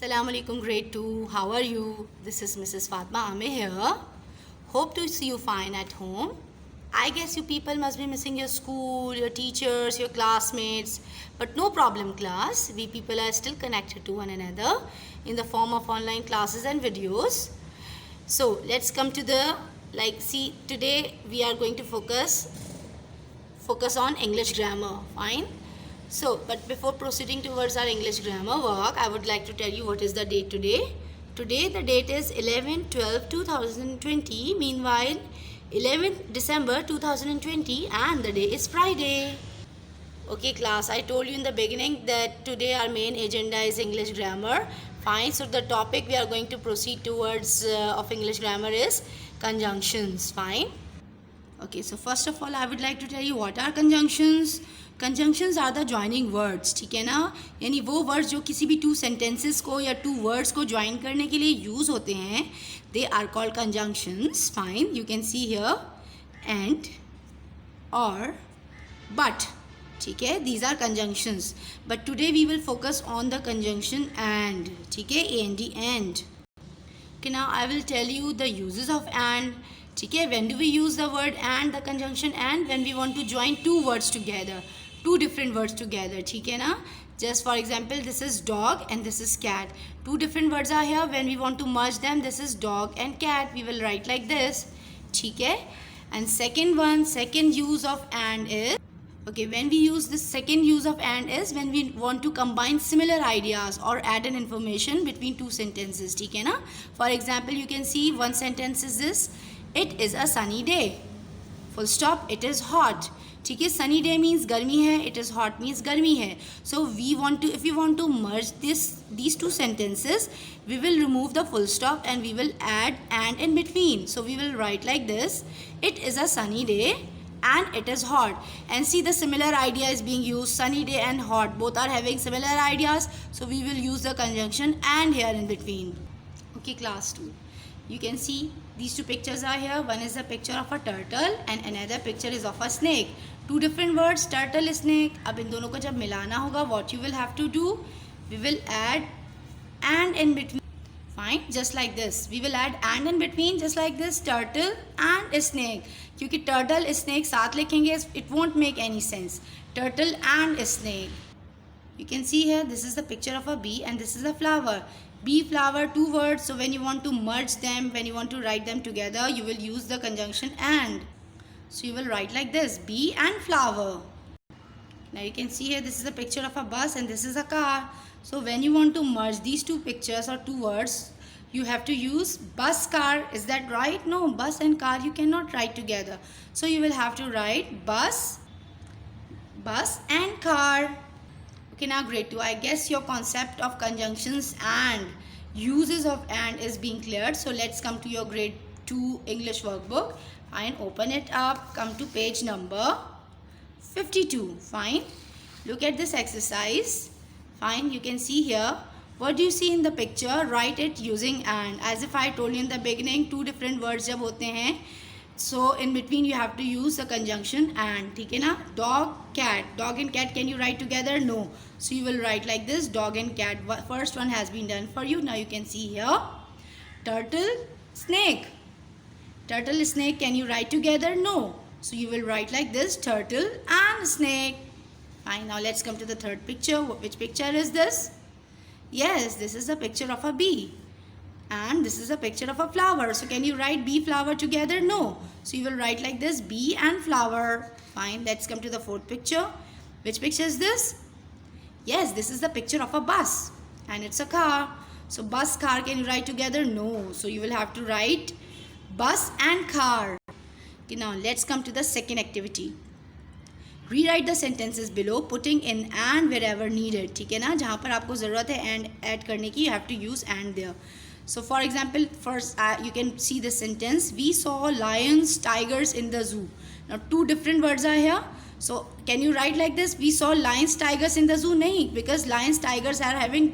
Assalamu alaikum grade 2. How are you? This is Mrs. Fatma Amir here. Hope to see you fine at home. I guess you people must be missing your school, your teachers, your classmates. But no problem class. We people are still connected to one another in the form of online classes and videos. So let's come to the today we are going to focus on English grammar. Fine. So, but before proceeding towards our English grammar work, I would like to tell you what is the date today. Today the date is 11/12/2020. Meanwhile, 11th December 2020 and the day is Friday. Okay class, I told you in the beginning that today our main agenda is English grammar. Fine, so the topic we are going to proceed towards of English grammar is conjunctions. Fine. Okay, so first of all I would like to tell you what are conjunctions. Conjunctions are the joining words, ठीक है ना, यानी वो words जो किसी भी two sentences को या टू वर्ड्स को ज्वाइन करने के लिए यूज़ होते हैं, they are called conjunctions. Fine, you can see here and और बट, ठीक है, these are conjunctions. But today we will focus on the conjunction and, ठीक है, and. Okay, now I will tell you the uses of and. ठीक है, when do we use the word and, the conjunction and, when we want to join two words together, two different words together. ठीक है ना, just for example this is dog and this is cat. Two different words are here. When we want to merge them, this is dog and cat, we will write like this. ठीक है. And second use of and is, okay, when we use this second use of and is when we want to combine similar ideas or add an information between two sentences. ठीक है ना. For example, you can see one sentence is this: it is a sunny day, full stop, it is hot. ठीक है, sunny day means गर्मी है, it is hot means गर्मी है. So we want to, if you want to merge these two sentences, we will remove the full stop and we will add and in between. So we will write like this: it is a sunny day and it is hot. And see, the similar idea is being used. Sunny day and hot both are having similar ideas, so we will use the conjunction and here in between. Okay class 2, you can see these two pictures are here. One is a picture of a turtle and another picture is of a snake. Two different words, turtle, snake. अब इन दोनों को जब मिलाना होगा, what you will have to do, we will add and in between. Fine, just like this. We will add and in between just like this, turtle and snake. क्योंकि turtle snake साथ लिखेंगे, it won't make any sense. Turtle and snake. You can see here, this is the picture of a bee and this is a flower. Bee, flower, two words. So when you want to merge them, when you want to write them together, you will use the conjunction and. So you will write like this: bee and flower. Now you can see here, this is a picture of a bus and this is a car. So when you want to merge these two pictures or two words, you have to use bus, car. Is that right? No, bus and car you cannot write together. So you will have to write bus and car. Okay, now grade 2, I guess your concept of conjunctions and uses of and is being cleared. So let's come to your grade 2 English workbook and open it up. Come to page number 52. Fine, look at this exercise. Fine, you can see here, what do you see in the picture? Write it using and. As if I told you in the beginning, two different words जब होते हैं, so in between you have to use the conjunction and. ठीक है ना. Dog, cat. Dog and cat, can you write together? No. So you will write like this: dog and cat. First one has been done for you. Now you can see here, turtle, snake. Turtle, snake, can you write together? No. So you will write like this: turtle and snake. Fine, now let's come to the third picture. Which picture is this? Yes, this is a picture of a bee and this is a picture of a flower. So can you write bee, flower together? No. So you will write like this: bee and flower. Fine, let's come to the fourth picture. Which picture is this? Yes, this is the picture of a bus and it's a car. So bus, car, can you write together? No. So you will have to write bus and car. Okay, now let's come to the second activity. Rewrite the sentences below, putting in and wherever needed. ठीक है ना, जहाँ पर आपको ज़रूरत है and add करने की, you have to use and there. So for example, first you can see the sentence: we saw lions, tigers in the zoo. Now two different words are here. So can you write like this: we saw lions, tigers in the zoo? नहीं, because lions, tigers are having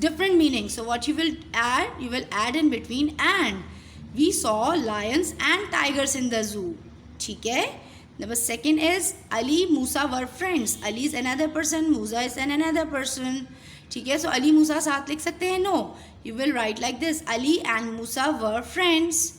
different meanings. So what you will add in between and. We saw lions and tigers in the zoo. ठीक है. Number second is Ali, Musa were friends. Ali is another person, Musa is another person. ठीक है, सो अली मूसा साथ लिख सकते हैं? No, you will write like this, Ali and Musa were friends.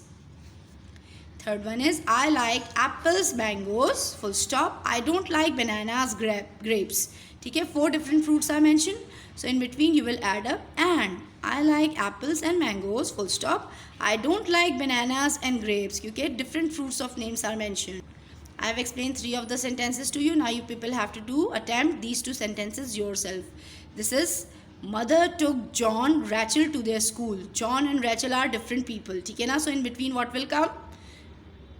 Third one is, I like apples, mangoes, full stop. I don't like bananas, grapes. ठीक है, 4 different fruits are mentioned. So in between you will add up, and I like apples and mangoes, full stop. I don't like bananas and grapes. क्योंकि different fruits of names are mentioned. I have explained 3 of the sentences to you. Now you people have to attempt these 2 sentences yourself. This is, mother took John, Rachel to their school. John and Rachel are different people. ठीक है ना? So in between what will come?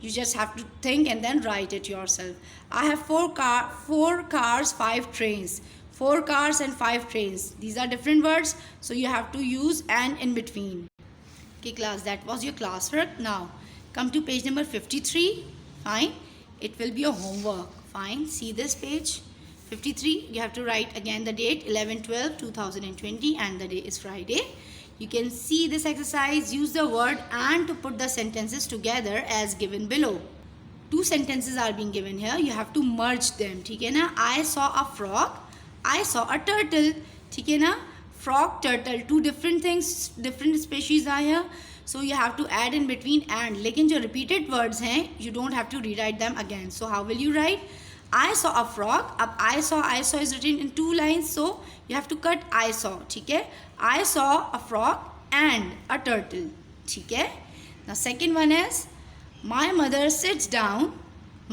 You just have to think and then write it yourself. I have 4 cars, 5 trains. 4 cars and 5 trains. These are different words, so you have to use and in between. Okay class, that was your classwork. Now come to page number 53. Fine, it will be a homework. Fine, see this page 53. You have to write again the date 11/12/2020 and the day is Friday. You can see this exercise. Use the word and to put the sentences together as given below. 2 sentences are being given here. You have to merge them. ठीक है ना? I saw a frog. I saw a turtle. ठीक है ना? Frog, turtle, 2 different things, different species are here. So you have to add in between and. लेकिन जो repeated words हैं, you don't have to rewrite them again. So how will you write? I saw a frog. अब I saw is written in 2 lines, so you have to cut I saw. ठीक है? I saw a frog and a turtle. ठीक है? Now second one is, my mother sits down.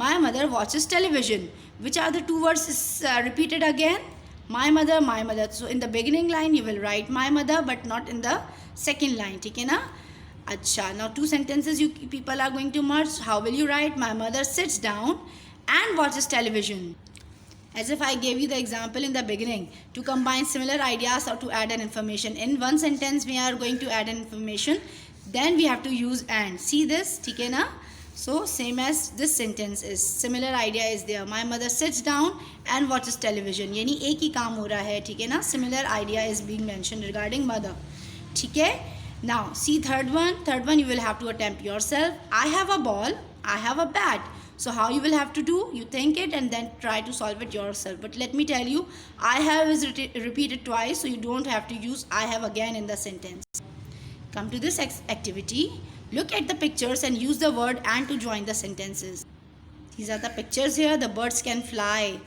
My mother watches television. Which are the 2 words repeated again? My mother, my mother. So in the beginning line you will write my mother, but not in the second line. ठीक है ना? अच्छा. Now 2 sentences you people are going to merge. How will you write? My mother sits down and watches television. As if I gave you the example in the beginning, to combine similar ideas or to add an information. In one sentence we are going to add an information, then we have to use and. See this? ठीक है ना? So same as this sentence is, similar idea is there. My mother sits down and watches television. यानी एक ही काम हो रहा है. ठीक है ना? Similar idea is being mentioned regarding mother. ठीक है? Now see third one you will have to attempt yourself. I have a ball, I have a bat. So how you will have to do? You think it and then try to solve it yourself. But let me tell you, I have is repeated twice, so you don't have to use I have again in the sentence. Come to this activity. Look at the pictures and use the word and to join the sentences. These are the pictures here. The birds can fly.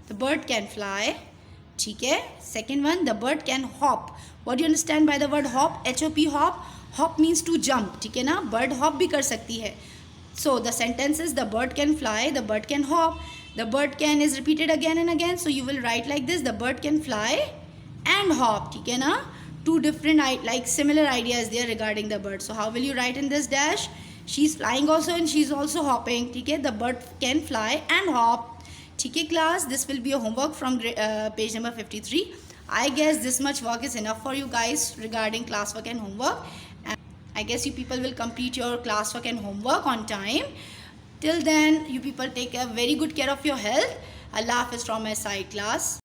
The bird can fly. ठीक है? Second one, the bird can hop. What do you understand by the word hop? H-O-P, hop. Hop means to jump. ठीक है ना? Bird hop भी कर सकती है. So the sentence is, the bird can fly, the bird can hop. The bird can is repeated again and again, so you will write like this, the bird can fly and hop. ठीक है ना? 2 different like similar ideas there regarding the bird. So how will you write in this dash? She's flying also and she's also hopping. ठीक है? The bird can fly and hop. ठीक है class? This will be a homework from page number 53. I guess this much work is enough for you guys regarding classwork and homework. I guess you people will complete your classwork and homework on time. Till then, you people take a very good care of your health. Allah Hafiz from my side class.